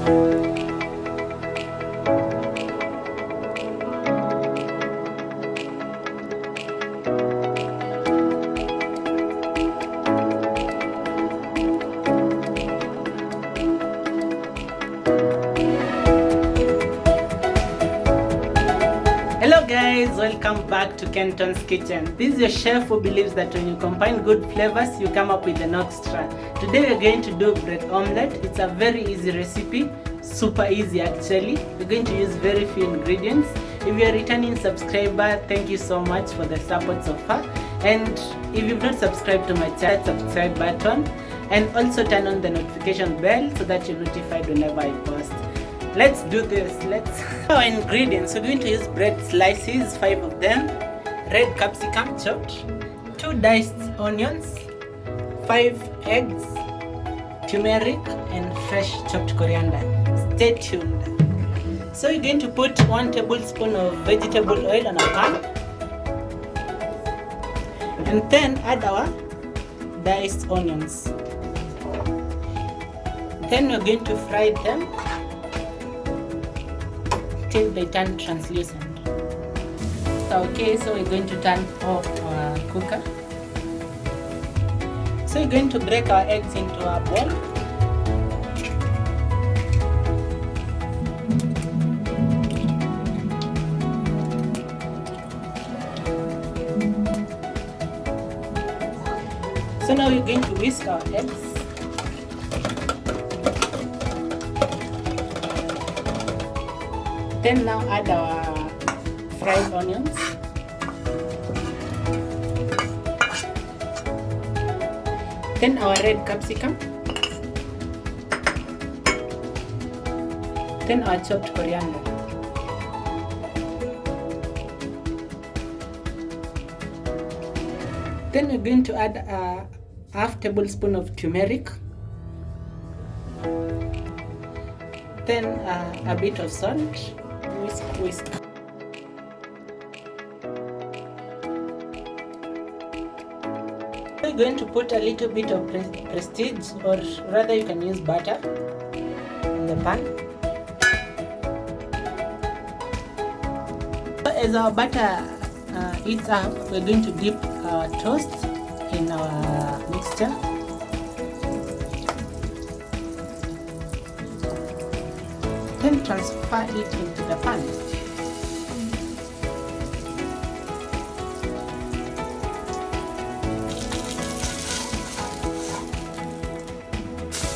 Hello guys, welcome back to Kenton's Kitchen. This is your chef who believes that when you combine good flavors, you come up with an extra. Today we're going to do bread omelette. It's a very easy recipe, super easy actually. We're going to use very few ingredients. If you're a returning subscriber, thank you so much for the support so far. And if you've not subscribed to my channel, subscribe button and also turn on the notification bell so that you're notified whenever I post. Let's do this. Our ingredients, we're going to use bread slices, 5 of them, red capsicum chopped, 2 diced onions, 5 eggs, turmeric and fresh chopped coriander. Stay tuned. So you're going to put 1 tablespoon of vegetable oil on a pan and then add our diced onions. Then we're going to fry them till they turn translucent. Okay, so we're going to turn off our cooker. So we're going to break our eggs into a bowl. So now we're going to whisk our eggs. Then now add our fried onions. Then our red capsicum. Then our chopped coriander. Then we're going to add a half tablespoon of turmeric. Then a bit of salt. Whisk. We're going to put a little bit of prestige, or rather you can use butter in the pan. So as our butter heats up, we're going to dip our toast in our mixture. Then transfer it into the pan.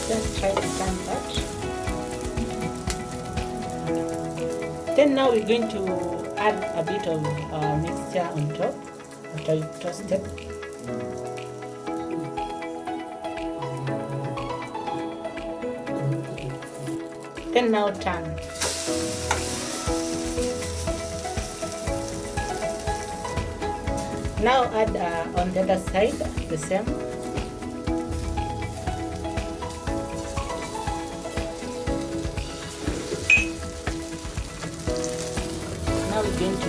Just try to turn that. Then now we're going to add a bit of mixture on top after you toast it. Then now turn. Now add on the other side the same. Now we're going to